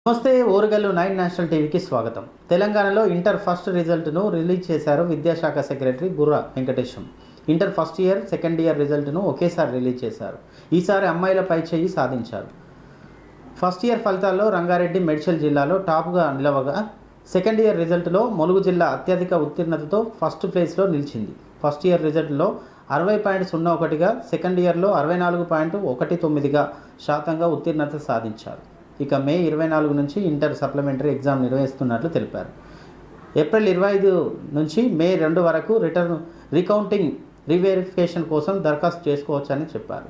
నమస్తే ఓరుగల్లు 9 నేషనల్ టీవీకి స్వాగతం. తెలంగాణలో ఇంటర్ ఫస్ట్ రిజల్ట్ను రిలీజ్ చేశారు విద్యాశాఖ secretary Burra Venkatesham. Inter first year, second year రిజల్ట్ను ఒకేసారి రిలీజ్ చేశారు. ఈసారి అమ్మాయిలపై చేయి సాధించారు. ఫస్ట్ ఇయర్ ఫలితాల్లో రంగారెడ్డి, మేడ్చల్ జిల్లాలో టాప్గా నిలవగా, సెకండ్ ఇయర్ రిజల్ట్లో ములుగు జిల్లా అత్యధిక ఉత్తీర్ణతతో ఫస్ట్ ప్లేస్లో నిలిచింది. ఫస్ట్ ఇయర్ రిజల్ట్లో 60.01గా, సెకండ్ ఇయర్లో 64.19% ఉత్తీర్ణత సాధించారు. ఇక మే 24 నుంచి ఇంటర్ సప్లిమెంటరీ ఎగ్జామ్ నిర్వహిస్తున్నట్లు తెలిపారు. ఏప్రిల్ 25 నుంచి మే 2 వరకు రిటర్న్ రీకౌంటింగ్ రీవెరిఫికేషన్ కోసం దరఖాస్తు చేసుకోవచ్చని చెప్పారు.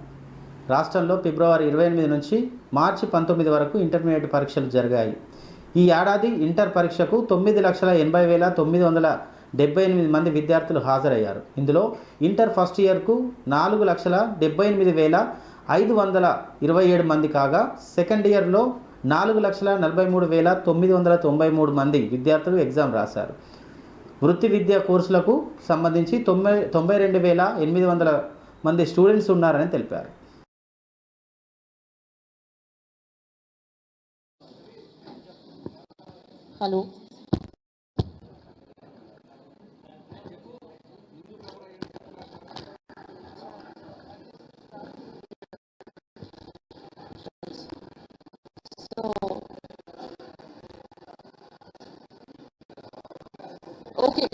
రాష్ట్రంలో ఫిబ్రవరి 28 నుంచి మార్చి 19 వరకు ఇంటర్మీడియట్ పరీక్షలు జరిగాయి. ఈ ఏడాది ఇంటర్ పరీక్షకు 9,80,978 మంది విద్యార్థులు హాజరయ్యారు. ఇందులో ఇంటర్ ఫస్ట్ ఇయర్కు 4,78,527 మంది కాగా, సెకండ్ ఇయర్లో 4,43,993 మంది విద్యార్థులు ఎగ్జామ్ రాశారు. వృత్తి విద్యా కోర్సులకు సంబంధించి 92,800 మంది స్టూడెంట్స్ ఉన్నారని తెలిపారు. హలో, ఓకే,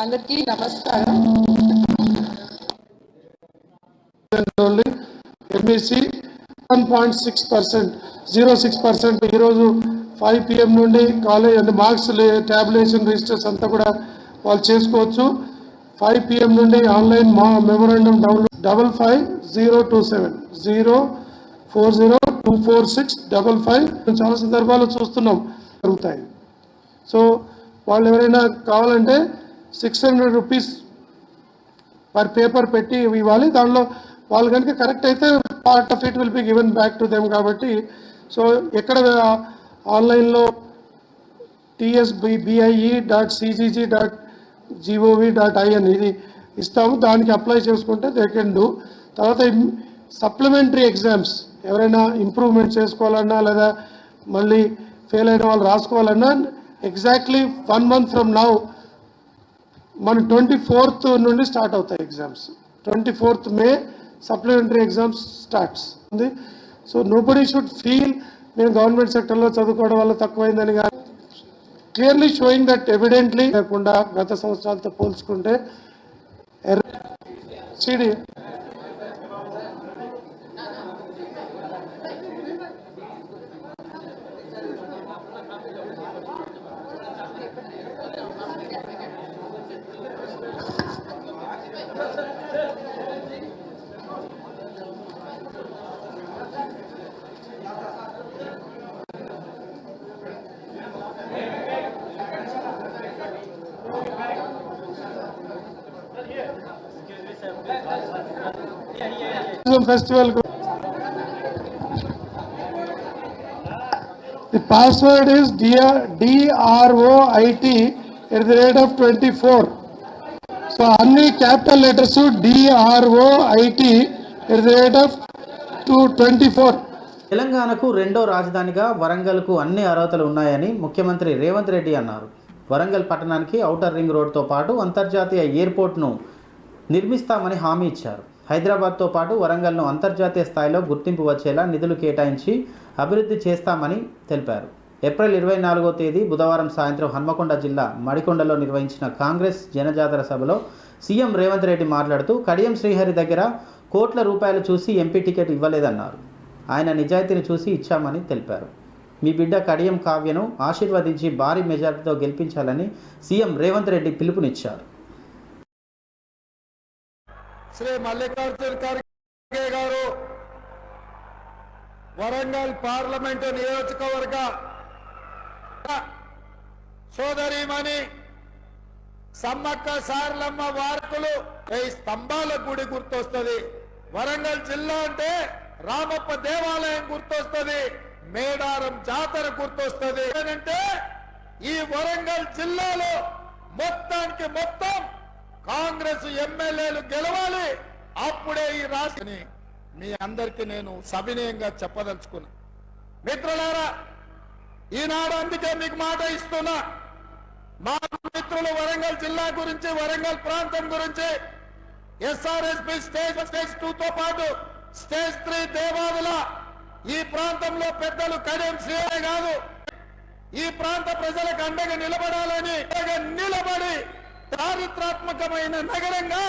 అందరికీ నమస్కారం. ఎంఈసి 1.6%, 0.6%. ఈరోజు 5 PM నుండి కాలేజ్ అంటే మార్క్స్ ట్యాబులేషన్ రిజిస్టర్స్ అంతా కూడా వాళ్ళు చేసుకోవచ్చు. 5 PM నుండి ఆన్లైన్ మెమోరాండం డౌన్లోడ్ 55,027 040246555 చాలా సందర్భాలు చూస్తున్నాం జరుగుతాయి. సో వాళ్ళు ఎవరైనా కావాలంటే 600 రూపీస్ పర్ పేపర్ పెట్టి ఇవ్వాలి. దానిలో వాళ్ళు కనుక కరెక్ట్ అయితే part of it will be given back to them. కాబట్టి సో ఎక్కడ ఆన్లైన్లో tsbie.cgg.gov.in ఇది ఇస్తాము, దానికి అప్లై చేసుకుంటే దే కెన్ డూ. తర్వాత సప్లిమెంటరీ ఎగ్జామ్స్ ఎవరైనా ఇంప్రూవ్మెంట్ చేసుకోవాలన్నా లేదా మళ్ళీ ఫెయిల్ అయిన వాళ్ళు రాసుకోవాలన్నా ఎగ్జాక్ట్లీ 1 month ఫ్రమ్ నౌ మన 24th నుండి స్టార్ట్ అవుతాయి exams. 24th May supplementary exams starts ఉంది. సో నోబడీ షుడ్ ఫీల్ మేము గవర్నమెంట్ సెక్టర్లో చదువుకోవడం వల్ల తక్కువైందని కాదు. క్లియర్లీ షోయింగ్ దట్ ఎవిడెంట్లీ లేకుండా గత సంవత్సరాలతో పోల్చుకుంటే CD festival. The password is DROIT@24. So అన్ని capital letters DROIT@24. తెలంగాణకు రెండో రాజధానిగా వరంగల్కు అన్ని అర్హతలు ఉన్నాయని ముఖ్యమంత్రి రేవంత్ రెడ్డి అన్నారు. వరంగల్ పట్టణానికి ఔటర్ రింగ్ రోడ్తో పాటు అంతర్జాతీయ ఎయిర్పోర్ట్ను నిర్మిస్తామని హామీ ఇచ్చారు. హైదరాబాద్తో పాటు వరంగల్ను అంతర్జాతీయ స్థాయిలో గుర్తింపు వచ్చేలా నిధులు కేటాయించి అభివృద్ధి చేస్తామని తెలిపారు. ఏప్రిల్ 24వ తేదీ బుధవారం సాయంత్రం హన్మకొండ జిల్లా మడికొండలో నిర్వహించిన కాంగ్రెస్ జనజాతర సభలో సీఎం రేవంత్ రెడ్డి మాట్లాడుతూ కడియం శ్రీహరి దగ్గర కోట్ల రూపాయలు చూసి ఎంపీ టికెట్ ఇవ్వలేదన్నారు. ఆయన నిజాయితీని చూసి ఇచ్చామని తెలిపారు. మీ బిడ్డ కడియం కావ్యను ఆశీర్వదించి భారీ మెజార్టీతో గెలిపించాలని సీఎం రేవంత్ రెడ్డి పిలుపునిచ్చారు. శ్రీ మల్లికార్జున ఖర్గే గారు వరంగల్ పార్లమెంటు నియోజకవర్గ సోదరిమణి సమ్మక్క సారలమ్మ వారకులు 10 స్తంభాల గుడి గుర్తొస్తుంది. వరంగల్ జిల్లా అంటే రామప్ప దేవాలయం గుర్తొస్తుంది, మేడారం జాతర గుర్తొస్తుంది. ఏంటంటే ఈ వరంగల్ జిల్లాలో మొత్తానికి మొత్తం కాంగ్రెస్ ఎమ్మెల్యేలు గెలవాలి, అప్పుడే ఈ రాష్ట్రాన్ని మీ అందరికీ నేను సవినయంగా చెప్పదలుచుకున్నా. మిత్రులారా, ఈనాడు అందుకే మీకు మాట ఇస్తున్నా, మా మిత్రులు వరంగల్ జిల్లా గురించి, వరంగల్ ప్రాంతం గురించి ఎస్ఆర్ఎస్పి స్టేజ్ 2తో పాటు స్టేజ్ 3 దేవాదుల ఈ ప్రాంతంలో పెద్దలు కడియం శ్రీనే కాదు, ఈ ప్రాంత ప్రజలకు అండగా నిలబడాలని నిలబడి చారిత్రాత్మకమైన నగరంగా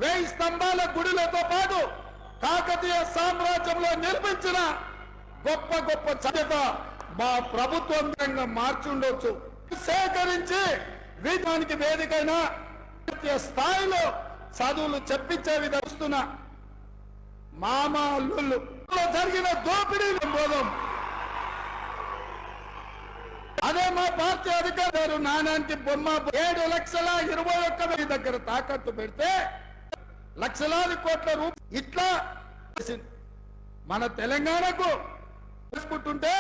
1000 స్తంభాల గుడిలతో పాటు కాకతీయ సామ్రాజ్యంలో నిర్మించిన గొప్ప గొప్ప చరిత్ర మా ప్రభుత్వంగా మార్చుండొచ్చు. సేకరించి వీటానికి వేదికైన స్థాయిలో చదువులు చెప్పించే విధంగా మామా అల్లుళ్ళు జరిగిన దోపిడీలు బోధం. అదే మా పార్టీ అధికారులు నాణానికి బొమ్మ 7,21,000 దగ్గర తాకట్టు పెడితే లక్షలాది కోట్ల రూపాయలు ఇట్లా మన తెలంగాణకు తీసుకుంటుంటే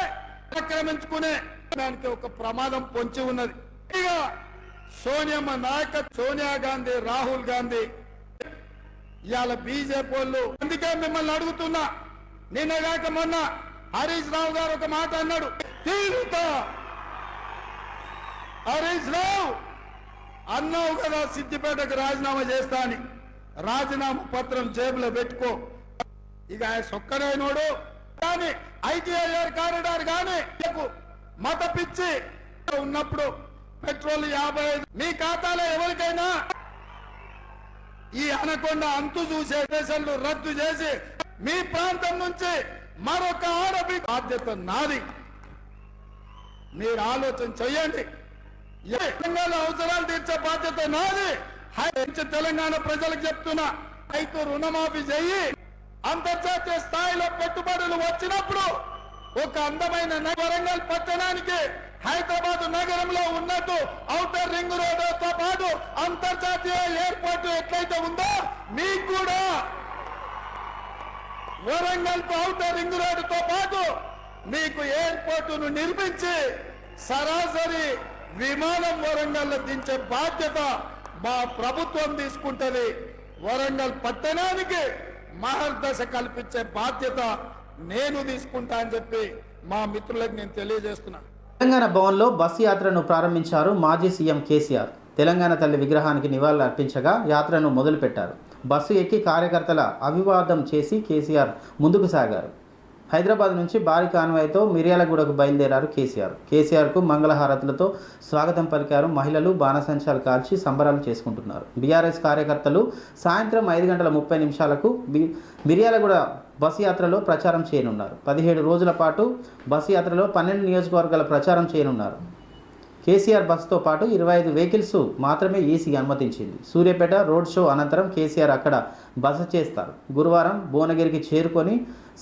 ఆక్రమించుకునే దానికి ఒక ప్రమాదం పొంచి ఉన్నది. ఇక సోనియమ్మ నాయకత్వం, సోనియా గాంధీ, రాహుల్ గాంధీ ఇవాళ బీజేపీ వాళ్ళు. అందుకే మిమ్మల్ని అడుగుతున్నా, నిన్నగాక మొన్న హరీష్ రావు గారు ఒక మాట అన్నాడు, తీరుతా హరీష్ రావు అన్నావు కదా సిద్దిపేటకు రాజీనామా చేస్తా అని, రాజీనామా పత్రం జేబులో పెట్టుకో. ఇక ఆయన సొక్కడైనోడు కానీ ఐటీఐఆర్ కారిడార్ కానీ మత పిచ్చి ఉన్నప్పుడు పెట్రోల్ 55 మీ ఖాతాలో ఎవరికైనా ఈ అనకొండ అంతు చూసే దేశాలు రద్దు చేసి మీ ప్రాంతం నుంచి మరొక ఆడబి బాధ్యత నాది. మీరు ఆలోచన చెయ్యండి. తెలంగాణ అవసరాలు తీర్చే బాధ్యత నాది. తెలంగాణ ప్రజలకు చెప్తున్నా, రైతు రుణమాఫీ చెయ్యి. అంతర్జాతీయ స్థాయిలో పెట్టుబడులు వచ్చినప్పుడు ఒక అందమైన వరంగల్ పట్టణానికి హైదరాబాద్ నగరంలో ఉన్నట్టు ఔటర్ రింగ్ రోడ్డుతో పాటు అంతర్జాతీయ ఎయిర్పోర్ట్ ఎట్లయితే ఉందో మీకు కూడా వరంగల్ ఔటర్ రింగ్ రోడ్డుతో పాటు మీకు ఎయిర్పోర్టును నిర్మించి సరాసరి విమానం వరంగల్ దించే బాధ్యత మా ప్రభుత్వం తీసుకుంటది. వరంగల్ పట్టణానికి మహర్దశ కల్పించే బాధ్యత నేను తీసుకుంటా అని చెప్పి మా మిత్రులకు నేను తెలియజేస్తున్నా. తెలంగాణ భవన్లో బస్సు యాత్రను ప్రారంభించారు మాజీ సీఎం కేసీఆర్. తెలంగాణ తల్లి విగ్రహానికి నివాళులు అర్పించగా యాత్రను మొదలుపెట్టారు. బస్సు ఎక్కి కార్యకర్తల అభివాదం చేసి కేసీఆర్ ముందుకు సాగారు. హైదరాబాద్ నుంచి భారీ కాన్వాయ్తో మిర్యాలగూడకు బయలుదేరారు కేసీఆర్. కేసీఆర్కు మంగళహారతులతో స్వాగతం పలికారు. మహిళలు బాణసంచాలు కాల్చి సంబరాలు చేసుకుంటున్నారు. బీఆర్ఎస్ కార్యకర్తలు సాయంత్రం 5:30 మిర్యాలగూడ బస్సు యాత్రలో ప్రచారం చేయనున్నారు. 17 రోజుల పాటు బస్సు యాత్రలో 12 నియోజకవర్గాల ప్రచారం చేయనున్నారు. కేసీఆర్ బస్సుతో పాటు 25 వెహికల్స్ మాత్రమే ఈసీ అనుమతించింది. సూర్యాపేట రోడ్ షో అనంతరం కేసీఆర్ అక్కడ బస చేస్తారు. గురువారం భువనగిరికి చేరుకొని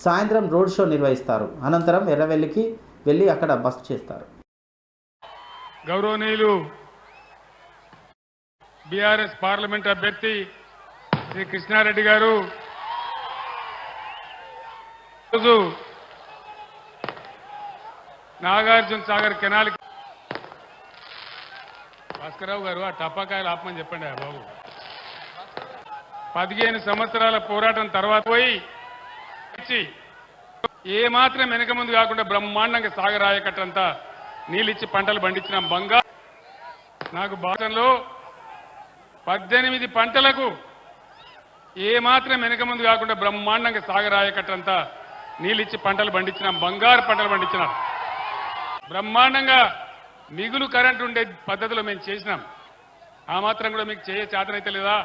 సాయంత్రం రోడ్ షో నిర్వహిస్తారు. అనంతరం ఎర్రవెల్లికి వెళ్ళి అక్కడ బస చేస్తారు. గౌరవనీయులు బీఆర్ఎస్ పార్లమెంట్ అభ్యర్థి శ్రీ కృష్ణారెడ్డి గారు రోజు నాగార్జున సాగర్ కెనాల్ భాస్కరరావు గారు ఆ టపాకాయలు ఆపమని చెప్పండి బాబు. 15 సంవత్సరాల పోరాటం తర్వాత పోయి ఏ మాత్రం వెనక ముందు కాకుండా బ్రహ్మాండంగా సాగర్ ఆయకట్టంతా నీళ్ళిచ్చి పంటలు పండించిన బంగారు నాకు భాషలో 18 పంటలకు ఏ మాత్రం వెనక ముందు కాకుండా బ్రహ్మాండంగా సాగర్ ఆయకట్టంతా నీళ్ళిచ్చి పంటలు పండించిన బంగారు పంటలు పండించిన బ్రహ్మాండంగా మిగులు కరెంటు ఉండే పద్ధతిలో మేము చేసినాం. ఆ మాత్రం కూడా మీకు చేతనైతే లేదా?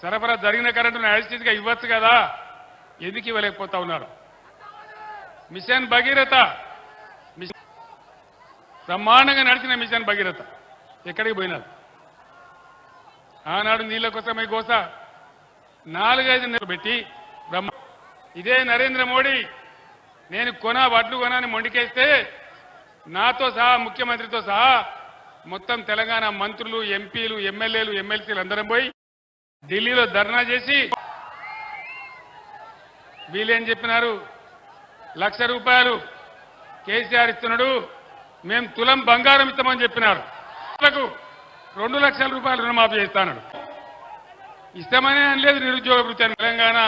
సరఫరా జరిగిన కరెంటును యాజిటీగా ఇవ్వచ్చు కదా, ఎందుకు ఇవ్వలేకపోతా ఉన్నారు? మిషన్ భగీరథ బ్రహ్మాండంగా నడిచిన మిషన్ భగీరథ ఎక్కడికి పోయినారు? ఆనాడు నీళ్ల కోసమే గోస 4-5 నెలలు పెట్టి ఇదే నరేంద్ర మోడీ నేను వడ్లు కొనాని మొండికేస్తే నాతో సహా ముఖ్యమంత్రితో సహా మొత్తం తెలంగాణ మంత్రులు, ఎంపీలు, ఎమ్మెల్యేలు, ఎమ్మెల్సీలు అందరం పోయి ఢిల్లీలో ధర్నా చేసి వీళ్ళేం చెప్పినారు? 1,00,000 రూపాయలు కేసీఆర్ ఇస్తున్నాడు, మేము తులం బంగారం ఇస్తామని చెప్పినారు. 2 లక్షల రూపాయలు రుణమాఫీ చేస్తాడు. ఇస్తామని అనలేదు నిరుద్యోగ వృత్తి. తెలంగాణ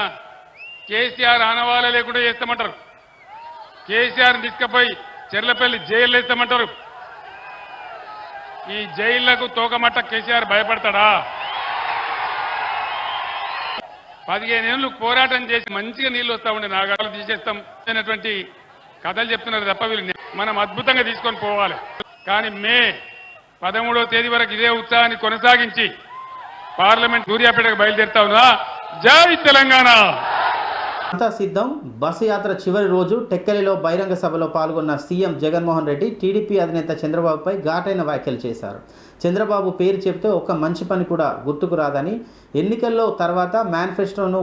కేసీఆర్ ఆనవాళ్ళ లేకుండా చేస్తామంటారు. కేసీఆర్ తీసుకుపోయి చెర్లపల్లి జైలు వేస్తామంటారు. ఈ జైళ్లకు తోకమట్ట కేసీఆర్ భయపడతాడా? 15 ఏళ్ళు పోరాటం చేసి మంచిగా నీళ్లు వస్తా ఉండే నాగాలు తీసేస్తాం అనేటువంటి కథలు చెప్తున్నారు తప్ప వీళ్ళు మనం అద్భుతంగా తీసుకొని పోవాలి. కానీ మే 13వ తేదీ వరకు ఇదే ఉత్సాహాన్ని కొనసాగించి పార్లమెంట్ సూర్యాపేటకు బయలుదేరుతా ఉన్నా. జై తెలంగాణ. అంతా సిద్ధం. బస్సు యాత్ర చివరి రోజు టెక్కలిలో బహిరంగ సభలో పాల్గొన్న సీఎం జగన్మోహన్ రెడ్డి టీడీపీ అధినేత చంద్రబాబుపై ఘాటైన వ్యాఖ్యలు చేశారు. చంద్రబాబు పేరు చెప్తే ఒక్క మంచి పని కూడా గుర్తుకు రాదని, ఎన్నికల్లో తర్వాత మేనిఫెస్టోను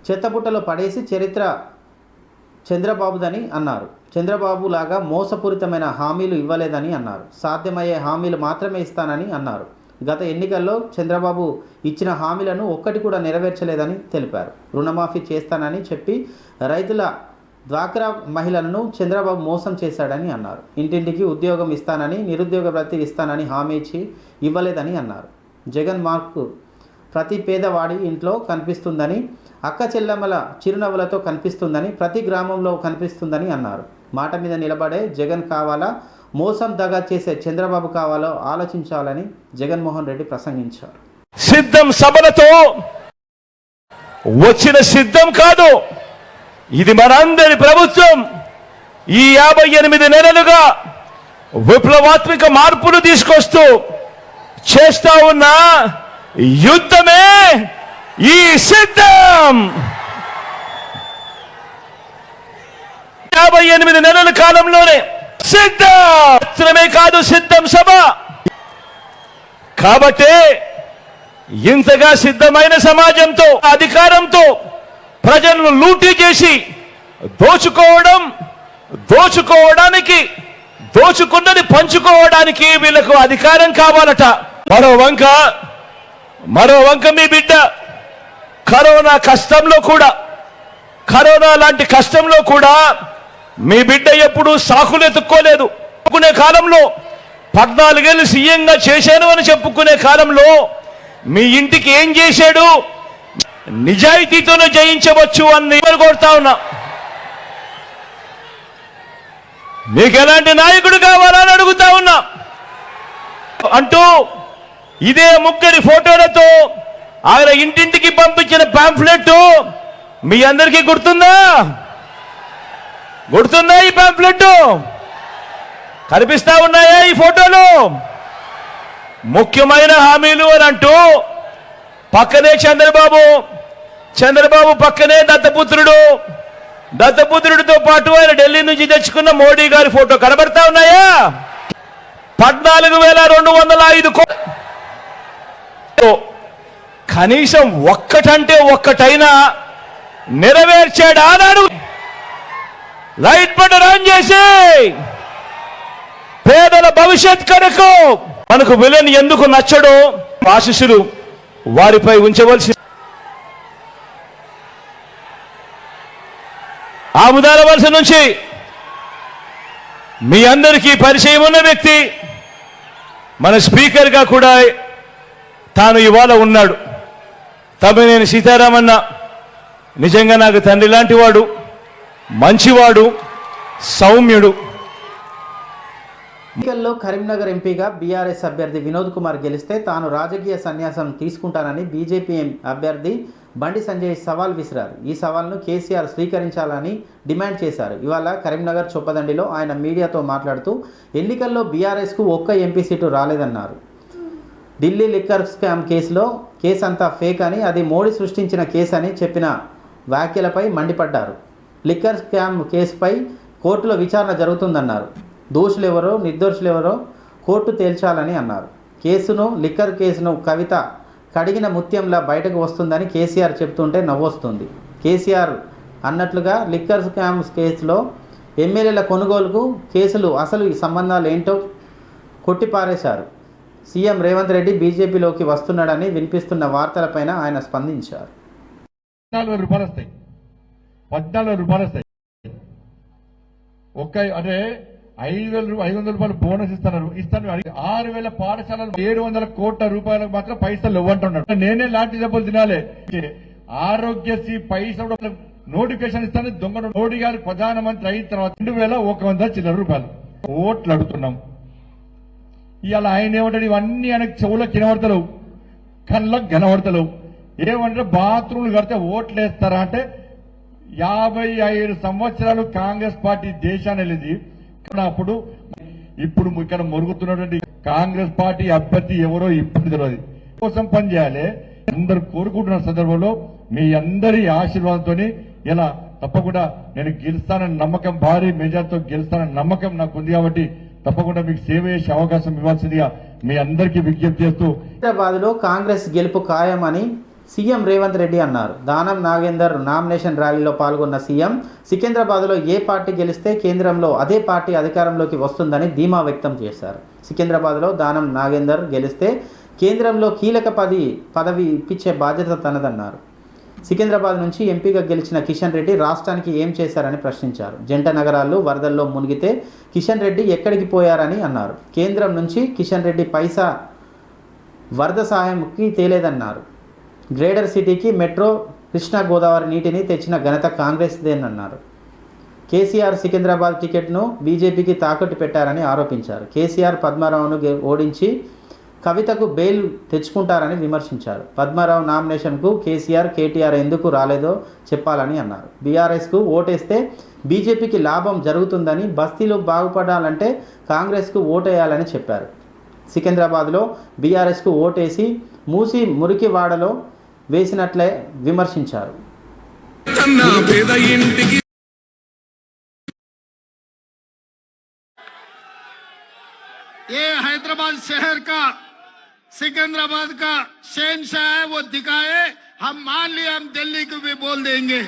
చెత్తపుట్టలో పడేసి చరిత్ర చంద్రబాబుదని అన్నారు. చంద్రబాబు లాగా మోసపూరితమైన హామీలు ఇవ్వలేదని అన్నారు. సాధ్యమయ్యే హామీలు మాత్రమే ఇస్తానని అన్నారు. గత ఎన్నికల్లో చంద్రబాబు ఇచ్చిన హామీలను ఒక్కటి కూడా నెరవేర్చలేదని తెలిపారు. రుణమాఫీ చేస్తానని చెప్పి రైతుల డ్వాక్రా మహిళలను చంద్రబాబు మోసం చేశాడని అన్నారు. ఇంటింటికి ఉద్యోగం ఇస్తానని, నిరుద్యోగ భృతి ఇస్తానని హామీ ఇచ్చి ఇవ్వలేదని అన్నారు. జగన్ మార్కు ప్రతి పేదవాడి ఇంట్లో కనిపిస్తుందని, అక్క చెల్లెమ్మల చిరునవ్వులతో కనిపిస్తుందని, ప్రతి గ్రామంలో కనిపిస్తుందని అన్నారు. మాట మీద నిలబడే జగన్ కావాలా, మోసం దగా చేసే చంద్రబాబు కావాలో ఆలోచించాలని జగన్మోహన్ రెడ్డి ప్రసంగించారు. సిద్ధం సభలతో వచ్చిన సిద్ధం కాదు, ఇది మనందరి ప్రభుత్వం. ఈ 58 నెలలుగా విప్లవాత్మక మార్పులు తీసుకొస్తూ చేస్తా ఉన్న యుద్ధమే ఈ సిద్ధం. 58 నెలల కాలంలోనే సిద్ధమే కాదు సిద్ధం సభ. కాబట్టి ఇంతగా సిద్ధమైన సమాజంతో, అధికారంతో ప్రజలను లూటీ చేసి దోచుకోవడానికి, దోచుకున్నది పంచుకోవడానికి వీళ్ళకు అధికారం కావాలట. మరో వంక మీ బిడ్డ కరోనా లాంటి కష్టంలో కూడా మీ బిడ్డ ఎప్పుడు సాకులు ఎత్తుక్కోలేదు. చెప్పుకునే కాలంలో 14 ఏళ్ళు సీఎంగా చేశాను అని చెప్పుకునే కాలంలో మీ ఇంటికి ఏం చేశాడు? నిజాయితీతోనే జయించవచ్చు అని కోరుతా ఉన్నా. మీకు ఎలాంటి నాయకుడు కావాలని అడుగుతా ఉన్నా అంటూ ఇదే ముగ్గురి ఫోటోలతో ఆయన ఇంటింటికి పంపించిన పాంఫ్లెట్ మీ అందరికీ గుర్తుందా? ఈ పాంఫ్లెట్ కనిపిస్తా ఉన్నాయా? ఈ ఫోటోలు ముఖ్యమైన హామీలు అని అంటూ పక్కనే చంద్రబాబు పక్కనే దత్తపుత్రుడితో పాటు ఆయన ఢిల్లీ నుంచి తెచ్చుకున్న మోడీ గారి ఫోటో కనబడతా ఉన్నాయా? 14,205 కనీసం ఒక్కటంటే ఒక్కటైనా నెరవేర్చాడా అన్నాడు. లైట్ బటన్ ఆన్ చేసి పేదల భవిష్యత్ కొరకు మనకు విలన్ ఎందుకు నచ్చడో ఆశీస్సులు వారిపై ఉంచవలసి. ఆముదాల వలస నుంచి మీ అందరికీ పరిచయం ఉన్న వ్యక్తి, మన స్పీకర్గా కూడా తాను ఇవాళ ఉన్నాడు. తమ్మినేని సీతారామన్న నిజంగా నాకు తండ్రి లాంటి వాడు, మంచివాడు, సౌమ్యుడు. ఎన్నికల్లో కరీంనగర్ ఎంపీగా బీఆర్ఎస్ అభ్యర్థి వినోద్ కుమార్ గెలిస్తే తాను రాజకీయ సన్యాసం తీసుకుంటానని బీజేపీ అభ్యర్థి బండి సంజయ్ సవాల్ విసిరారు. ఈ సవాల్ను కేసీఆర్ స్వీకరించాలని డిమాండ్ చేశారు. ఇవాళ కరీంనగర్ చొప్పదండిలో ఆయన మీడియాతో మాట్లాడుతూ ఎన్నికల్లో బీఆర్ఎస్కు ఒక్క ఎంపీ సీటు రాలేదన్నారు. ఢిల్లీ లిక్కర్ స్కామ్ కేసు అంతా ఫేక్ అని, అది మోడీ సృష్టించిన కేసు అని చెప్పిన వ్యాఖ్యలపై మండిపడ్డారు. లిక్కర్ స్కామ్ కేసుపై కోర్టులో విచారణ జరుగుతుందన్నారు. దోషులెవరో నిర్దోషులెవరో కోర్టు తేల్చాలని అన్నారు. లిక్కర్ కేసును కవిత కడిగిన ముత్యంలా బయటకు వస్తుందని కేసీఆర్ చెప్తుంటే నవ్వొస్తుంది. కేసీఆర్ అన్నట్లుగా లిక్కర్ స్కామ్ కేసులో ఎమ్మెల్యేల కొనుగోలుకు కేసులు అసలు ఈ సంబంధాలు ఏంటో కొట్టిపారేశారు. సీఎం రేవంత్ రెడ్డి బీజేపీలోకి వస్తున్నాడని వినిపిస్తున్న వార్తలపైన ఆయన స్పందించారు. 14 రూపాయలు వస్తాయి. అంటే 500 రూపాయలు బోనస్ ఇస్తాను. 6,000 పాఠశాలలు 700 కోట్ల రూపాయలకు మాత్రం పైసలు ఇవ్వంటున్నాడు. నేనే లాంటి దెబ్బలు తినాలి. ఆరోగ్యశ్రీ పైసలు నోటిఫికేషన్ ఇస్తాను దొంగ మోడీ గారు ప్రధానమంత్రి అయిన తర్వాత 2,100 చిల్లర రూపాయలు ఓట్లు అడుగుతున్నాం. ఇవాళ ఆయన ఏమంటాడు, ఇవన్నీ ఆయనకు చెవులకు వినబడతలేవు, కళ్ళకు కనబడతలేవు. ఏమంటే బాత్రూమ్లు కడితే ఓట్లు వేస్తారా అంటే 55 సంవత్సరాలు కాంగ్రెస్ పార్టీ దేశాన్ని వెళ్ళింది. అప్పుడు ఇప్పుడు ఇక్కడ మొరుగుతున్నటువంటి కాంగ్రెస్ పార్టీ అభ్యర్థి ఎవరో ఇప్పుడు తెలియదు. కోసం పనిచేయాలి అందరు కోరుకుంటున్న సందర్భంలో మీ అందరి ఆశీర్వాదంతో ఇలా తప్పకుండా నేను గెలుస్తానని నమ్మకం, భారీ మెజార్టీతో గెలుస్తానని నమ్మకం నాకు ఉంది. కాబట్టి తప్పకుండా మీకు సేవ చేసే అవకాశం ఇవ్వాల్సిందిగా మీ అందరికీ విజ్ఞప్తి చేస్తూ హైదరాబాద్లో కాంగ్రెస్ గెలుపు ఖాయమని సీఎం రేవంత్ రెడ్డి అన్నారు. దానం నాగేందర్ నామినేషన్ ర్యాలీలో పాల్గొన్న సీఎం సికింద్రాబాద్లో ఏ పార్టీ గెలిస్తే కేంద్రంలో అదే పార్టీ అధికారంలోకి వస్తుందని ధీమా వ్యక్తం చేశారు. సికింద్రాబాద్లో దానం నాగేందర్ గెలిస్తే కేంద్రంలో కీలక పదవి ఇప్పించే బాధ్యత తనదన్నారు. సికింద్రాబాద్ నుంచి ఎంపీగా గెలిచిన కిషన్ రెడ్డి రాష్ట్రానికి ఏం చేశారని ప్రశ్నించారు. జంట నగరాలు వరదల్లో మునిగితే కిషన్ రెడ్డి ఎక్కడికి పోయారని అన్నారు. కేంద్రం నుంచి కిషన్ రెడ్డి పైసా వరద సహాయంకి తేలేదన్నారు. గ్రేటర్ సిటీకి మెట్రో, కృష్ణా గోదావరి నీటిని తెచ్చిన ఘనత కాంగ్రెస్దేనన్నారు. కేసీఆర్ సికింద్రాబాద్ టికెట్ను బీజేపీకి తాకట్టు పెట్టారని ఆరోపించారు. కేసీఆర్ పద్మారావును ఓడించి కవితకు బెయిల్ తెచ్చుకుంటారని విమర్శించారు. పద్మారావు నామినేషన్కు కేసీఆర్, కేటీఆర్ ఎందుకు రాలేదో చెప్పాలని అన్నారు. బీఆర్ఎస్కు ఓటేస్తే బీజేపీకి లాభం జరుగుతుందని, బస్తీలు బాగుపడాలంటే కాంగ్రెస్కు ఓటేయాలని చెప్పారు. సికింద్రాబాద్లో బీఆర్ఎస్కు ఓటేసి మూసి మురికివాడలో వేసినట్లే విమర్శించారు. ये हैदराबाद शहर का सिकंदराबाद का शहंशाह है, वो दिखाए, हम मान लिया, हम दिल्ली को भी बोल देंगे.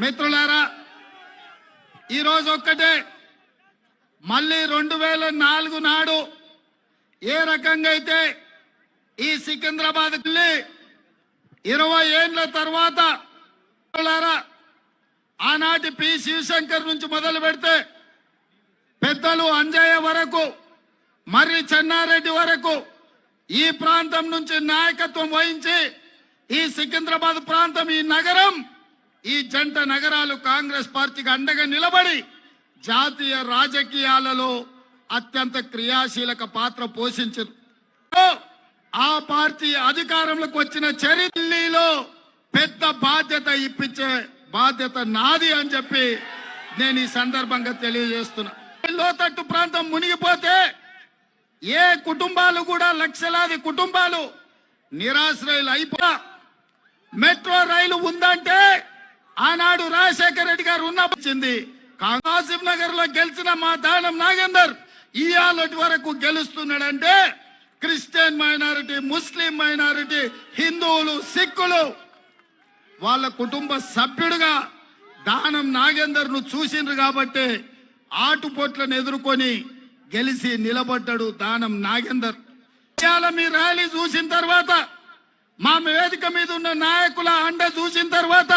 మిత్రులారా, ఈరోజు ఒక్కటే మళ్ళీ 2004 నాడు ఏ రకంగా అయితే ఈ సికింద్రాబాద్ 20 ఏళ్ల తర్వాత ఆనాటి పి శివశంకర్ నుంచి మొదలు పెడితే పెద్దలు అంజయ్య వరకు, మర్రి చెన్నారెడ్డి వరకు ఈ ప్రాంతం నుంచి నాయకత్వం వహించి ఈ సికింద్రాబాద్ ప్రాంతం, ఈ నగరం, ఈ జంట నగరాలు కాంగ్రెస్ పార్టీకి అండగా నిలబడి జాతీయ రాజకీయాలలో అత్యంత క్రియాశీలక పాత్ర పోషించారు. ఆ పార్టీ అధికారంలోకి వచ్చిన చరిత్రలో పెద్ద బాధ్యత ఇప్పించే బాధ్యత నాది అని చెప్పి నేను ఈ సందర్భంగా తెలియజేస్తున్నా. లోతట్టు ప్రాంతం మునిగిపోతే ఏ కుటుంబాలు కూడా, లక్షలాది కుటుంబాలు నిరాశ్రయులు అయిపోయా. మెట్రో రైలు ఉందంటే ఆనాడు రాజశేఖర రెడ్డి గారు ఉన్నప్పుడు కాసిఫ్ నగర్ లో గెలిచిన మా దానం నాగేందర్ ఇయాలటి వరకు గెలుస్తున్నాడంటే క్రిస్టియన్ మైనారిటీ, ముస్లిం మైనారిటీ, హిందువులు, సిక్కులు వాళ్ళ కుటుంబ సభ్యుడిగా దానం నాగేందర్ ను చూసిండ్రు కాబట్టి ఆటుపోట్లను ఎదుర్కొని గెలిచి నిలబడ్డాడు దానం నాగేందర్. ఇవాళ మీ ర్యాలీ చూసిన తర్వాత, మా వేదిక మీద ఉన్న నాయకుల అండ చూసిన తర్వాత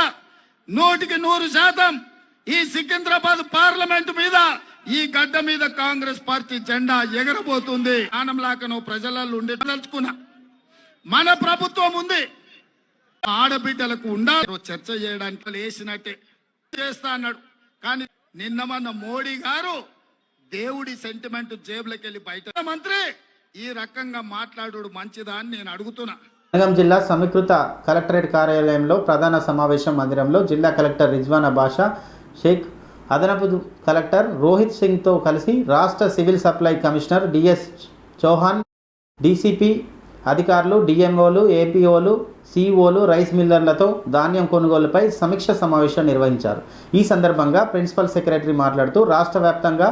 100% ఈ సికింద్రాబాద్ పార్లమెంట్ మీద, ఈ గడ్డ మీద కాంగ్రెస్ పార్టీ జెండా ఎగరబోతుంది. ఆనంలాకను ప్రజలలో ఉండేదలుచుకున్నా. మన ప్రభుత్వం ఉంది, ఆడబిడ్డలకు ఉండాలి. చర్చ చేయడానికి వేసినట్టే చేస్తా అన్నాడు. కానీ నిన్న మన మోడీ గారు దేవుడి సెంటిమెంట్ జేబులోకి వెళ్ళి బయట మంత్రి ఈ రకంగా మాట్లాడు మంచిదా అని నేను అడుగుతున్నా. జనగాం జిల్లా సమీకృత కలెక్టరేట్ కార్యాలయంలో ప్రధాన సమావేశం మందిరంలో జిల్లా కలెక్టర్ రిజ్వానా బాషా షేక్, అదనపు కలెక్టర్ రోహిత్ సింగ్తో కలిసి రాష్ట్ర civil supply commissioner DS Chauhan, DCP అధికారులు, డిఎంఓలు, ఏపీఓలు, సిఇఓలు, రైస్ మిల్లర్లతో ధాన్యం కొనుగోలుపై సమీక్ష సమావేశం నిర్వహించారు. ఈ సందర్భంగా ప్రిన్సిపల్ సెక్రటరీ మాట్లాడుతూ రాష్ట్ర వ్యాప్తంగా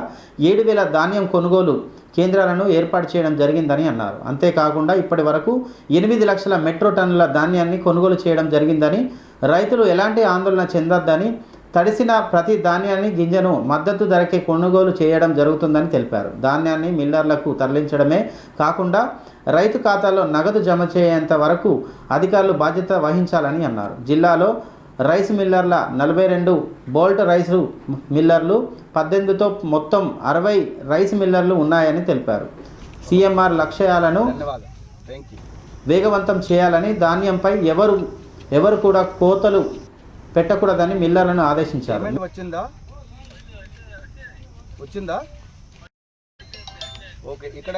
7,000 ధాన్యం కొనుగోలు కేంద్రాలను ఏర్పాటు చేయడం జరిగిందని అన్నారు. అంతేకాకుండా ఇప్పటి వరకు 8 లక్షల మెట్రో టన్నుల ధాన్యాన్ని కొనుగోలు చేయడం జరిగిందని, రైతులు ఎలాంటి ఆందోళన చెందొద్దని, తడిసిన ప్రతి ధాన్యాన్ని గింజను మద్దతు ధరకే కొనుగోలు చేయడం జరుగుతుందని తెలిపారు. ధాన్యాన్ని మిల్లర్లకు తరలించడమే కాకుండా రైతు ఖాతాలో నగదు జమ చేయేంత వరకు అధికారులు బాధ్యత వహించాలని అన్నారు. జిల్లాలో రైస్ మిల్లర్ల 42 బోల్ట్ రైసు మిల్లర్లు, 18తో మొత్తం 60 రైస్ మిల్లర్లు ఉన్నాయని తెలిపారు. సిఎంఆర్ లక్ష్యాలను వేగవంతం చేయాలని, ధాన్యంపై ఎవరు కూడా కోతలు పెట్టకూడదని మిల్లర్లను ఆదేశించారు. వచ్చిందా ఓకే. ఇక్కడ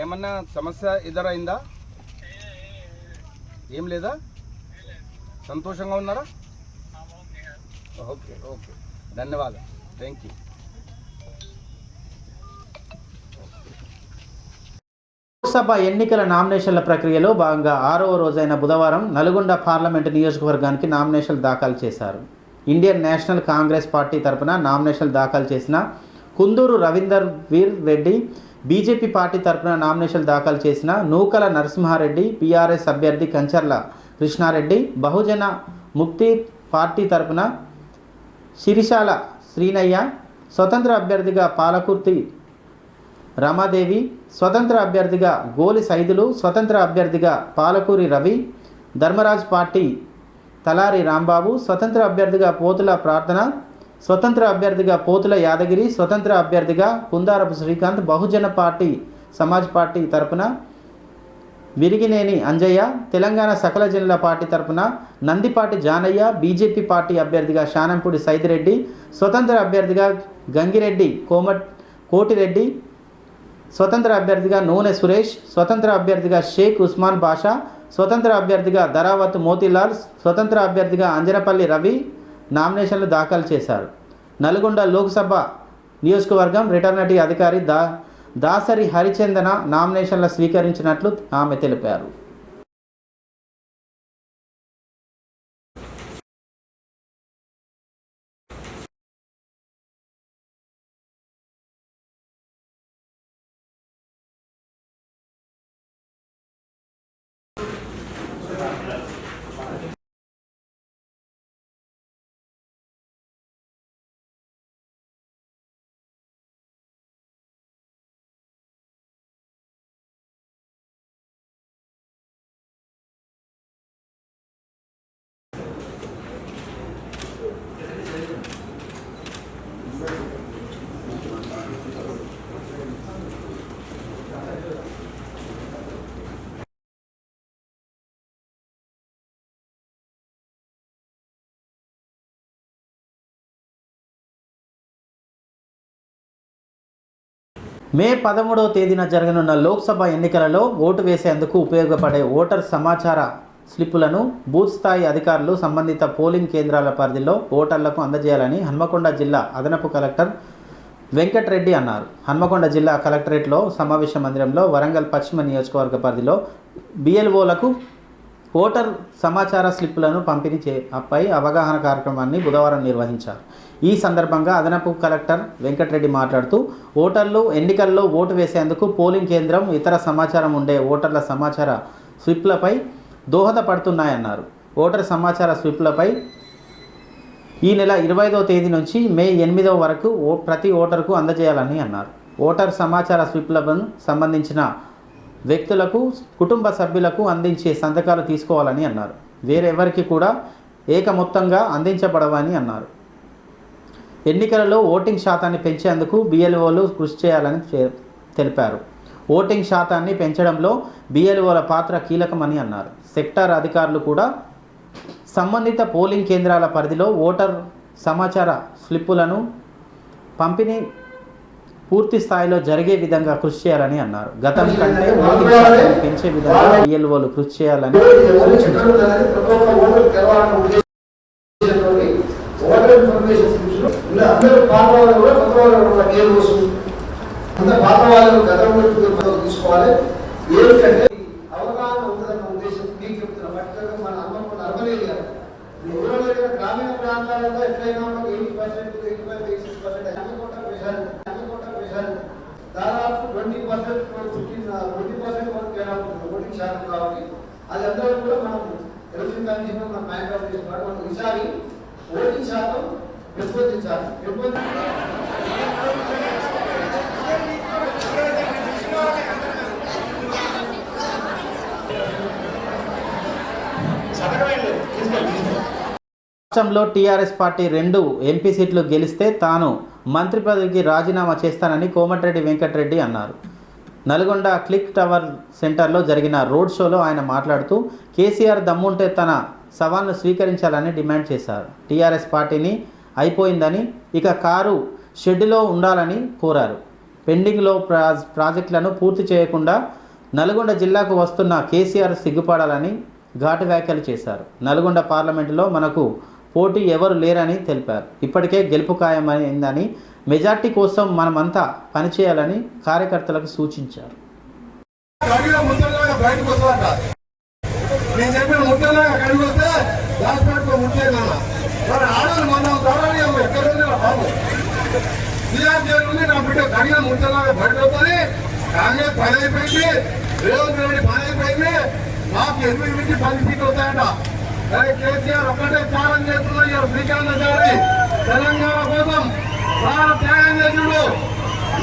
ఏమన్నా సమస్య ఎదురైందా? ఏం లేదా? సంతోషంగా ఉన్నారా? ఓకే ఓకే, ధన్యవాదాలు, థ్యాంక్ యూ. లోక్సభ ఎన్నికల నామినేషన్ల ప్రక్రియలో భాగంగా 6వ రోజైన బుధవారం నల్గొండ పార్లమెంటు నియోజకవర్గానికి నామినేషన్లు దాఖలు చేశారు. ఇండియన్ నేషనల్ కాంగ్రెస్ పార్టీ తరపున నామినేషన్లు దాఖలు చేసిన కుందూరు రవీందర్ వీర్ రెడ్డి, బీజేపీ పార్టీ తరపున నామినేషన్లు దాఖలు చేసిన నూకల నరసింహారెడ్డి, పీఆర్ఎస్ అభ్యర్థి కంచర్ల కృష్ణారెడ్డి, బహుజన ముక్తి పార్టీ తరపున సిరిశాల శ్రీనయ్య, స్వతంత్ర అభ్యర్థిగా పాలకుర్తి రమాదేవి, స్వతంత్ర అభ్యర్థిగా గోలి సైదులు, స్వతంత్ర అభ్యర్థిగా పాలకూరి రవి, ధర్మరాజ్ పార్టీ తలారి రాంబాబు, స్వతంత్ర అభ్యర్థిగా పోతుల ప్రార్థన, స్వతంత్ర అభ్యర్థిగా పోతుల యాదగిరి, స్వతంత్ర అభ్యర్థిగా కుందారపు శ్రీకాంత్, బహుజన పార్టీ సమాజ్ పార్టీ తరపున విరిగినేని అంజయ్య, తెలంగాణ సకల జనుల పార్టీ తరపున నందిపాటి జానయ్య, బీజేపీ పార్టీ అభ్యర్థిగా శానంపూడి సైదిరెడ్డి, స్వతంత్ర అభ్యర్థిగా గంగిరెడ్డి కోటిరెడ్డి, స్వతంత్ర అభ్యర్థిగా నూనె సురేష్, స్వతంత్ర అభ్యర్థిగా షేక్ ఉస్మాన్ బాషా, స్వతంత్ర అభ్యర్థిగా ధరావత్ మోతీలాల్, స్వతంత్ర అభ్యర్థిగా అంజనపల్లి రవి నామినేషన్లు దాఖలు చేశారు. నల్గొండ లోక్సభ నియోజకవర్గం రిటర్నిటీ అధికారి దాసరి హరిచందన నామినేషన్లు స్వీకరించినట్లు ఆమె తెలిపారు. మే 13వ తేదీన జరగనున్న లోక్సభ ఎన్నికలలో ఓటు వేసేందుకు ఉపయోగపడే ఓటర్ సమాచార స్లిప్పులను బూత్ స్థాయి అధికారులు సంబంధిత పోలింగ్ కేంద్రాల పరిధిలో ఓటర్లకు అందజేయాలని హన్మకొండ జిల్లా అదనపు కలెక్టర్ వెంకటరెడ్డి అన్నారు. హన్మకొండ జిల్లా కలెక్టరేట్లో సమావేశ మందిరంలో వరంగల్ పశ్చిమ నియోజకవర్గ పరిధిలో బిఎల్ఓలకు ఓటర్ సమాచార స్లిప్పులను పంపిణీ పై అవగాహన కార్యక్రమాన్ని బుధవారం నిర్వహించారు. ఈ సందర్భంగా అదనపు కలెక్టర్ వెంకటరెడ్డి మాట్లాడుతూ ఓటర్లు ఎన్నికల్లో ఓటు వేసేందుకు పోలింగ్ కేంద్రం, ఇతర సమాచారం ఉండే ఓటర్ల సమాచార స్లిప్లపై దోహదపడుతున్నాయన్నారు. ఓటర్ సమాచార స్లిప్లపై ఈ నెల 25వ తేదీ నుంచి మే 8వ వరకు ప్రతి ఓటర్కు అందజేయాలని అన్నారు. ఓటర్ సమాచార స్లిప్లకు సంబంధించిన వ్యక్తులకు, కుటుంబ సభ్యులకు అందించే సంతకాలు తీసుకోవాలని అన్నారు. వేరెవరికి కూడా ఏకమొత్తంగా అందించబడవని అన్నారు. ఎన్నికలలో ఓటింగ్ శాతాన్ని పెంచేందుకు బిఎల్ఓలు కృషి చేయాలని తెలిపారు. ఓటింగ్ శాతాన్ని పెంచడంలో బిఎల్ఓల పాత్ర కీలకమని అన్నారు. సెక్టార్ అధికారులు కూడా సంబంధిత పోలింగ్ కేంద్రాల పరిధిలో ఓటర్ సమాచార స్లిప్పులను పంపిణీ పూర్తి స్థాయిలో జరిగే విధంగా కృషి చేయాలని అన్నారు. గతం కంటే ఓటింగ్ శాతాన్ని పెంచే విధంగా బిఎల్ఓలు కృషి చేయాలని తీసుకోవాలి. ఏంటంటే అవగాహన ఉంటుందన్న ఉద్దేశం మీకు చెప్తున్నా. పర్టికులర్గా మన Hanamkonda urban area, rural area, గ్రామీణ ప్రాంతాలలో ఎట్లయినా 80%, 85%, 86% దాదాపు 20% వరకు ఓటింగ్ శాతం కావాలి. అది అందరూ కూడా మనం ఎలక్షన్ కమిషన్ మన మైండ్ ఆఫ్ చేసుకోవాలి. మనం ఈసారి ఓటింగ్ శాతం పెంపొందించాలి. రాష్ట్రంలో టీఆర్ఎస్ పార్టీ 2 ఎంపీ సీట్లు గెలిస్తే తాను మంత్రి పదవికి రాజీనామా చేస్తానని కోమటిరెడ్డి వెంకటరెడ్డి అన్నారు. నల్గొండ క్లిక్ టవర్ సెంటర్లో జరిగిన రోడ్ షోలో ఆయన మాట్లాడుతూ కేసీఆర్ దమ్ముంటే తన సవాల్ను స్వీకరించాలని డిమాండ్ చేశారు. టీఆర్ఎస్ పార్టీని అయిపోయిందని, ఇక కారు షెడ్డులో ఉండాలని కోరారు. పెండింగ్లో ప్రాజెక్టులను పూర్తి చేయకుండా నల్గొండ జిల్లాకు వస్తున్న కేసీఆర్ సిగ్గుపడాలని ఘాటు వ్యాఖ్యలు చేశారు. నల్గొండ పార్లమెంటులో మనకు పోటీ ఎవరు లేరని తెలిపారు. ఇప్పటికే గెలుపు ఖాయమైందని, మెజార్టీ కోసం మనమంతా పనిచేయాలని కార్యకర్తలకు సూచించారు. కాంగ్రెస్ పని అయిపోయింది, రేవంత్ రెడ్డి పని అయిపోయింది, మాకు 8 నుంచి 10 సీట్లు వస్తాయంట. కానీ కేసీఆర్ ఒక్కటే త్యాగం చేస్తున్నారు. శ్రీకాంత్ గారి తెలంగాణ కోసం త్యాగం చేసినాడు.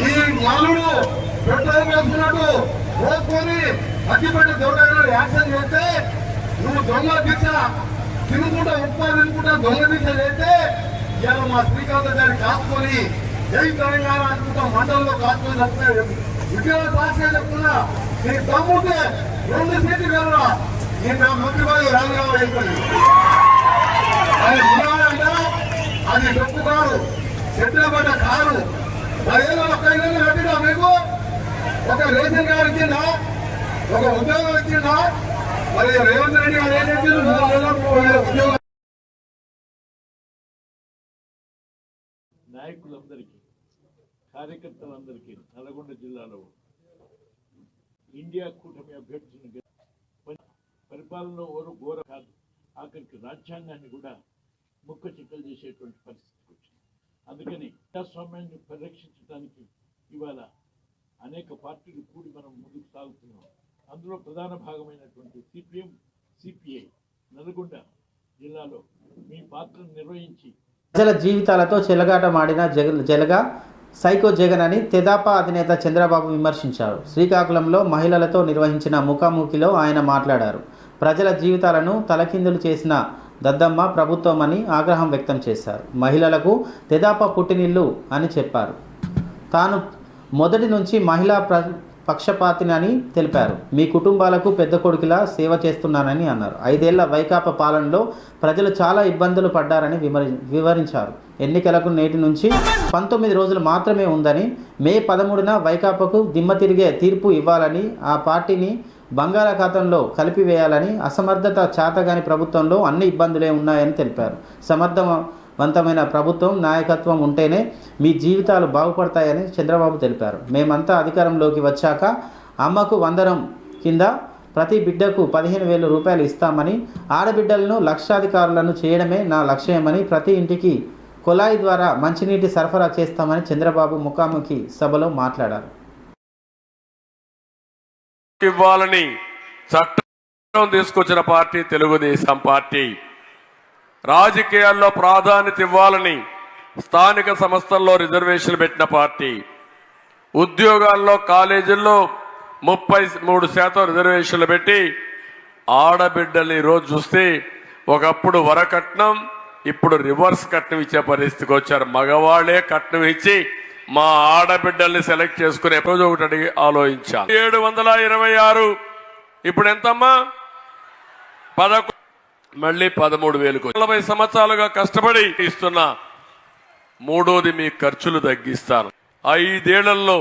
ఈ నల్లుడు పెట్రోల్ వేసుకున్నట్టు పోసుకొని అగ్గిపెట్టి దొంగ యాక్షన్ చేస్తే, నువ్వు దొంగ దీక్ష తినుకుంటా ఉత్పాదించుకుంటా దొంగ దీక్ష చేస్తే, ఇవాళ మా శ్రీకాంత్ గారి కాసుకొని జై తెలంగాణ అనుకుంటా మండలంలో కాసుకొని వస్తున్నాయి. విజయాల సాక్షిగా చెప్తున్నా, నీకు దమ్ముంటే 2 సీట్లు వెళ్ళరా, నేను నా మంత్రి పదవి రాజీనామా చేస్తాను. అది ఉన్నాడంటే అది డొక్కు కారు, చెట్ల పడ్డ కారు. 10 ఏళ్ళు 1 ఏళ్ళు కట్టినా మీకు ఒక రేషన్ కార్డు ఇచ్చిందా, ఒక ఉద్యోగం ఇచ్చిందా? మరి రేవంత్ రెడ్డి గారు ఏం చెప్పారు? 3 నెలలకు ఉద్యోగం. నాయకులందరికీ, కార్యకర్తలందరికీ నల్గొండ జిల్లాలో ఇండియా కూటమి అభ్యర్థిని పరిపాలన ఓరు ఘోర కాదు, ఆఖరికి రాజ్యాంగాన్ని కూడా ముక్క చిక్కలు చేసేటువంటి పరిస్థితికి వచ్చింది. అందుకని ప్రజాస్వామ్యాన్ని పరిరక్షించడానికి ఇవాళ అనేక పార్టీలు కూడి మనం ముందుకు సాగుతున్నాం. అందులో ప్రధాన భాగమైనటువంటి సిపిఎం, సిపిఐ నల్గొండ జిల్లాలో మీ పాత్రను నిర్వహించి ప్రజల జీవితాలతో చెలగాటమాడిన జలగా సైకో జగన్ అని తెదాపా అధినేత చంద్రబాబు విమర్శించారు. శ్రీకాకుళంలో మహిళలతో నిర్వహించిన ముఖాముఖిలో ఆయన మాట్లాడారు. ప్రజల జీవితాలను తలకిందులు చేసిన దద్దమ్మ ప్రభుత్వం అని ఆగ్రహం వ్యక్తం చేశారు. మహిళలకు తెదాపా పుట్టినిల్లు అని చెప్పారు. తాను మొదటి నుంచి మహిళా పక్షపాతిని తెలిపారు. మీ కుటుంబాలకు పెద్ద కొడుకులా సేవ చేస్తున్నానని అన్నారు. 5 ఏళ్ల వైకాపా పాలనలో ప్రజలు చాలా ఇబ్బందులు పడ్డారని వివరించారు. ఎన్నికలకు నేటి నుంచి 19 రోజులు మాత్రమే ఉందని, మే 13న వైకాపాకు దిమ్మ తిరిగే తీర్పు ఇవ్వాలని, ఆ పార్టీని బంగాళాఖాతంలో కలిపివేయాలని, అసమర్థత చాతగాని ప్రభుత్వంలో అన్ని ఇబ్బందులే ఉన్నాయని తెలిపారు. సమర్థవంతమైన ప్రభుత్వం నాయకత్వం ఉంటేనే మీ జీవితాలు బాగుపడతాయని చంద్రబాబు తెలిపారు. మేమంతా అధికారంలోకి వచ్చాక అమ్మకు 100 కింద ప్రతి బిడ్డకు 15,000 రూపాయలు ఇస్తామని, ఆడబిడ్డలను లక్షాధికారులను చేయడమే నా లక్ష్యమని, ప్రతి ఇంటికి కుళాయి ద్వారా మంచినీటి సరఫరా చేస్తామని చంద్రబాబు ముఖాముఖి సభలో మాట్లాడారు. ఇవ్వాలని చట్టం తీసుకొచ్చిన పార్టీ తెలుగుదేశం పార్టీ. రాజకీయాల్లో ప్రాధాన్యత ఇవ్వాలని స్థానిక సంస్థల్లో రిజర్వేషన్లు పెట్టిన పార్టీ. ఉద్యోగాల్లో కాలేజీల్లో 33% రిజర్వేషన్లు పెట్టి ఆడబిడ్డల్ని ఈరోజు చూస్తే ఒకప్పుడు వరకట్నం, ఇప్పుడు రివర్స్ కట్నం ఇచ్చే పరిస్థితికి వచ్చారు. మగవాళ్లే కట్నం ఇచ్చి మా ఆడబిడ్డల్ని సెలెక్ట్ చేసుకునే రోజు ఒకటి అడిగి ఆలోచించాలి. 726 ఇప్పుడు ఎంతమ్మా? 11 మళ్ళీ 13,000. 40 సంవత్సరాలుగా కష్టపడి ఇస్తున్నా. మూడోది మీ ఖర్చులు తగ్గిస్తాను. 5 ఏళ్లలో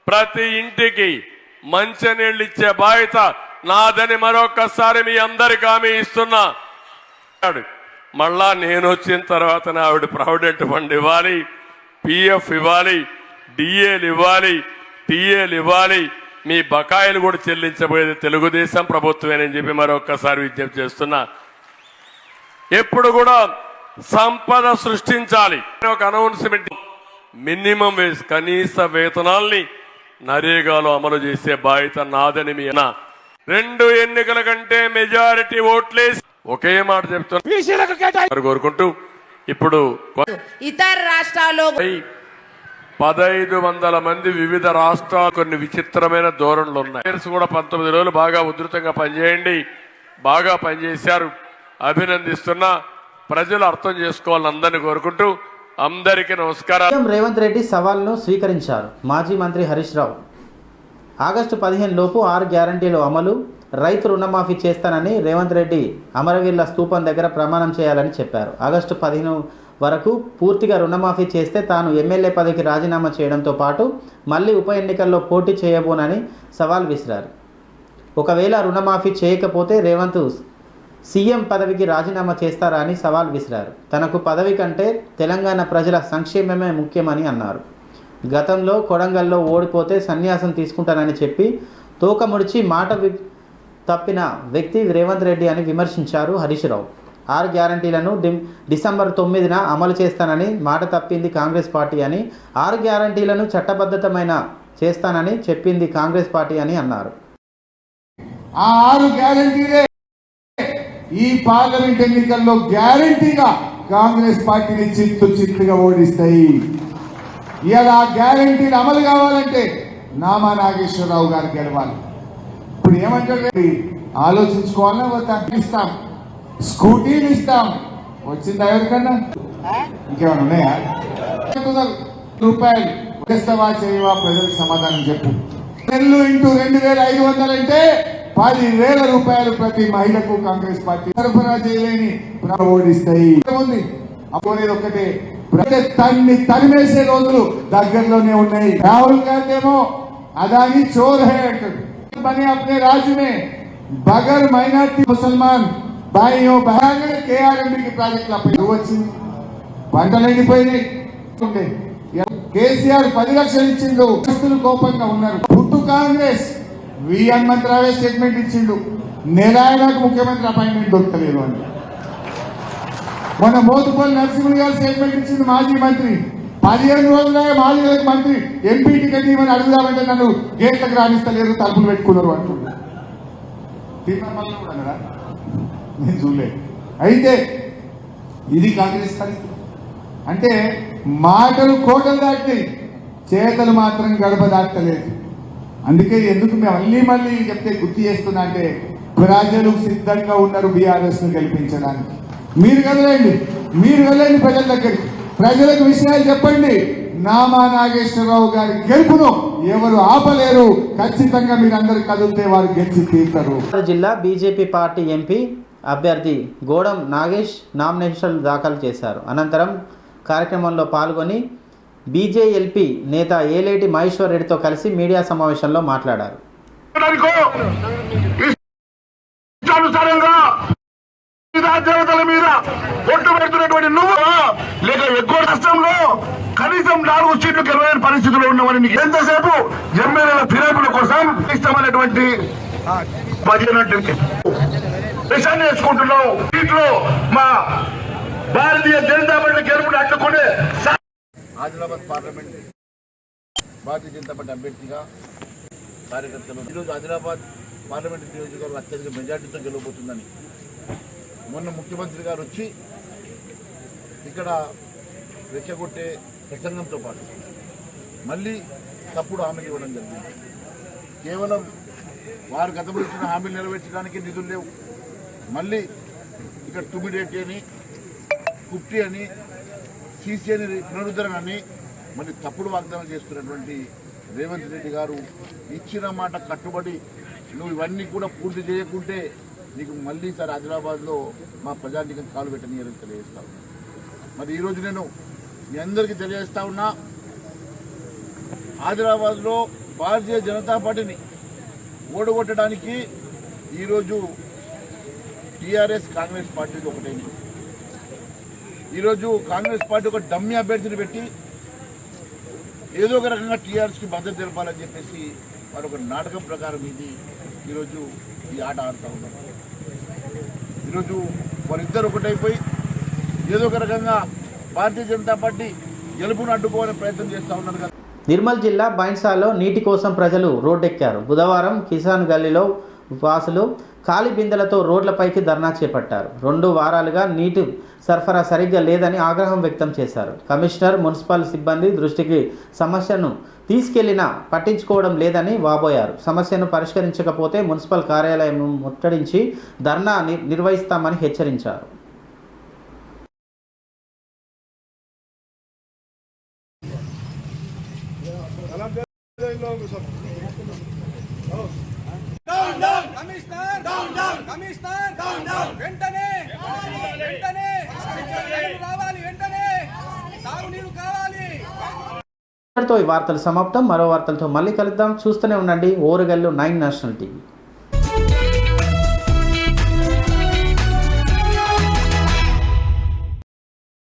ప్రతి ఇంటికి మంచినీళ్ళు ఇచ్చే బాధ్యత నాదని మరొకసారి మీ అందరికి హామీ ఇస్తున్నా. మళ్ళా నేను వచ్చిన తర్వాత ఆవిడ ప్రావిడెంట్ ఫండ్ ఇవ్వాలి, పిఎఫ్ ఇవ్వాలి, డిఏలు ఇవ్వాలి, టీఏలు ఇవ్వాలి. మీ బకాయిలు కూడా చెల్లించబోయేది తెలుగుదేశం ప్రభుత్వమేనని చెప్పి మరొకసారి విజ్ఞప్తి చేస్తున్నా. ఎప్పుడు కూడా సంపద సృష్టించాలి. ఒక అనౌన్స్మెంట్, మినిమం వేజ్ కనీస వేతనాల్ని నరేగాలో అమలు చేసే బాధ్యత నాదని మీ 2 ఎన్నికల కంటే మెజారిటీ ఓట్లేసి ఒకే మాట చెప్తున్నారు కోరుకుంటూ ఇప్పుడు ఇతర రాష్ట్రాల్లో 1500 మంది వివిధ రాష్ట్రాలు కొన్ని విచిత్రమైన ధోరణులు ఉన్నాయి. కూడా 19 రోజులు బాగా ఉధృతంగా పనిచేయండి, బాగా పనిచేశారు, అభినందిస్తున్నా. ప్రజలు అర్థం చేసుకోవాలని అందరినీ కోరుకుంటూ అందరికీ నమస్కారం. రేవంత్ రెడ్డి సవాల్ను స్వీకరించారు. మాజీ మంత్రి హరీష్ రావు ఆగస్టు 15 లోపు 6 గ్యారంటీలు అమలు, రైతు రుణమాఫీ చేస్తానని రేవంత్ రెడ్డి అమరవీరుల స్తూపం దగ్గర ప్రమాణం చేయాలని చెప్పారు. ఆగస్టు 15 వరకు పూర్తిగా రుణమాఫీ చేస్తే తాను ఎమ్మెల్యే పదవికి రాజీనామా చేయడంతో పాటు మళ్ళీ ఉప ఎన్నికల్లో పోటీ చేయబోనని సవాల్ విసిరారు. ఒకవేళ రుణమాఫీ చేయకపోతే రేవంత్ సీఎం పదవికి రాజీనామా చేస్తారా అని సవాల్ విసిరారు. తనకు పదవి కంటే తెలంగాణ ప్రజల సంక్షేమమే ముఖ్యమని అన్నారు. గతంలో కొడంగల్లో ఓడిపోతే సన్యాసం తీసుకుంటానని చెప్పి తోక ముడిచి మాట తప్పిన వ్యక్తి రేవంత్ రెడ్డి అని విమర్శించారు హరీష్ రావు. 6 గ్యారంటీలను డిసెంబర్ 9న అమలు చేస్తానని మాట తప్పింది కాంగ్రెస్ పార్టీ అని, 6 గ్యారంటీలను చట్టబద్ధమైన చేస్తానని చెప్పింది కాంగ్రెస్ పార్టీ అని అన్నారు. ఆ 6 గ్యారంటీలే ఈ పార్లమెంట్ ఎన్నికల్లో గ్యారంటీగా కాంగ్రెస్ పార్టీని చిత్తుగా ఓడిస్తాయి. ఇవాళ ఆ గ్యారంటీలు అమలు కావాలంటే నామా నాగేశ్వరరావు గారు గెలవాలి. ఇప్పుడు ఏమంటారు, ఆలోచించుకోవాలని ఒక ఇస్తాం, స్కూటీలు ఇస్తాం, వచ్చిందా ఎవరికన్నా? ఇంకేమైనా ఉన్నాయా? రూపాయలు చేస్తావా చేయవా ప్రజలకు సమాధానం చెప్పు. 2 ఇంటూ 2,500 అంటే 10,000 రూపాయలు ప్రతి మహిళకు కాంగ్రెస్ పార్టీ సరఫరా చేయలేని ఓడిస్తాయి. అప్పుడు ఒక్కటే, తరిమేసే రోజులు దగ్గరలోనే ఉన్నాయి. రాహుల్ గాంధీ ఏమో అదాని చోర్ హై అంటాడు. बने अपने राज्य में बगैर माइनॉरिटी मुसलमान भाइयों बहनों KRMB की ప్రాజెక్ట్ వచ్చింది, పంటలు ఎండిపోయినాయి. కేసీఆర్ 10 లక్షలు ఇచ్చిండు, కోపంగా ఉన్నారు. పుట్టు కాంగ్రెస్ వి హనుమంతరావే స్టేట్మెంట్ ఇచ్చిండు, నెలాయనకు ముఖ్యమంత్రి అపాయింట్మెంట్ దొరకలేదు అని. మొన్న మోతుపల్లి నరసింహులు గారు స్టేట్మెంట్ ఇచ్చిండు, మాజీ మంత్రి 15 రోజులే మాజీ మంత్రి ఎంపీ టికెట్ ఇవ్వని అడుగుదామంటే నన్ను గేట్లకు రాణిస్తలేరు, తలుపులు పెట్టుకున్నారు అంటున్నారు. నేను చూడలేదు. అయితే ఇది కాంగ్రెస్ పరిస్థితి. అంటే మాటలు కోటలు దాటినాయి, చేతలు మాత్రం గడప దాటలేదు. అందుకే ఎందుకు మేము మళ్ళీ చెప్తే గుర్తు చేస్తున్నా అంటే, ప్రజలు సిద్ధంగా ఉన్నారు బీఆర్ఎస్ ను గెలిపించడానికి. మీరు వెళ్ళండి ప్రజల దగ్గరికి, ప్రజలకు విషయాలు చెప్పండి. నామా నాగేశ్వరరావు గారి గెలుపును ఎవరు ఆపలేరు. ఖచ్చితంగా మీరందరూ కదిలితే వారు గెలిచి తీరుతారు. జిల్లా బీజేపీ పార్టీ ఎంపీ అభ్యర్థి గోడం నాగేష్ నామినేషన్ దాఖలు చేశారు. అనంతరం కార్యక్రమంలో పాల్గొని బీజేఎల్పీ నేత ఏలేటి మహేశ్వర్ రెడ్డితో కలిసి మీడియా సమావేశంలో మాట్లాడారు. దేవతల మీద కొట్టు పెడుతున్నటువంటి నువ్వు లేక ఎక్కువ రాష్ట్రంలో కనీసం 4 సీట్లు గెలవలేని పరిస్థితుల్లో ఉన్నవని నీకు ఎంతసేపు ఎమ్మెల్యేల ఫిరాయింపుల కోసం ఇష్టమైనటువంటి 15 వేసుకుంటున్నావు. దీంట్లో మా భారతీయ జనతా పార్టీ గెలుపుని అడ్డుకునే ఆదిలాబాద్ పార్లమెంట్ భారతీయ జనతా పార్టీ అభ్యర్థిగా కార్యకర్తలు ఈరోజు ఆదిలాబాద్ పార్లమెంట్ నియోజకవర్గం అత్యధిక మెజార్టీతో గెలవబోతుందని మొన్న ముఖ్యమంత్రి గారు వచ్చి ఇక్కడ రెచ్చగొట్టే ప్రసంగంతో పాటు మళ్ళీ తప్పుడు హామీలు ఇవ్వడం జరిగింది. కేవలం వారు గతంలో ఇచ్చిన హామీలు నెరవేర్చడానికి నిధులు లేవు. మళ్ళీ ఇక్కడ తుమిడేటి అని, కుప్టి అని, సీసీ అని, పునరుద్ధరణ అని మళ్ళీ తప్పుడు వాగ్దానం చేస్తున్నటువంటి రేవంత్ రెడ్డి గారు ఇచ్చిన మాట కట్టుబడి నువ్వు ఇవన్నీ కూడా పూర్తి చేయకుంటే నీకు మళ్ళీ సార్ ఆదిలాబాద్లో మా ప్రజానికం కాలు పెట్టనీయాలని తెలియజేస్తా ఉన్నా. మరి ఈరోజు నేను మీ అందరికీ తెలియజేస్తా ఉన్నా, ఆదిలాబాద్లో భారతీయ జనతా పార్టీని ఓడగొట్టడానికి ఈరోజు టీఆర్ఎస్ కాంగ్రెస్ పార్టీకి ఒకటైంది. ఈరోజు కాంగ్రెస్ పార్టీ ఒక డమ్మీ అభ్యర్థిని పెట్టి ఏదో ఒక రకంగా టీఆర్ఎస్కి మద్దతు తెలపాలని చెప్పేసి వారు ఒక నాటకం ప్రకారం ఇది ఈరోజు ఈ ఆట ఆడుతూ ఉన్నారు. ఈరోజు వారిద్దరు ఒకటైపోయి ఏదో ఒక రకంగా భారతీయ జనతా పార్టీ గెలుపును అడ్డుకోవాలని ప్రయత్నం చేస్తూ ఉన్నారు కదా. నిర్మల్ జిల్లా బైన్సాలో నీటి కోసం ప్రజలు రోడ్డెక్కారు. బుధవారం కిసాన్ గల్లీలో వాసులు ఖాళీ బిందెలతో రోడ్లపైకి ధర్నా చేపట్టారు. 2 వారాలుగా నీటి సరఫరా సరిగ్గా లేదని ఆగ్రహం వ్యక్తం చేశారు. కమిషనర్, మున్సిపల్ సిబ్బంది దృష్టికి సమస్యను తీసుకెళ్లినా పట్టించుకోవడం లేదని వాపోయారు. సమస్యను పరిష్కరించకపోతే మున్సిపల్ కార్యాలయం ముట్టడించి ధర్నా నిర్వహిస్తామని హెచ్చరించారు. ఈ వార్తలు సమాప్తం. మరో వార్తలతో మళ్ళీ కలుద్దాం. చూస్తూనే ఉండండి ఓరుగల్లు 9 నేషనల్ టీవీ.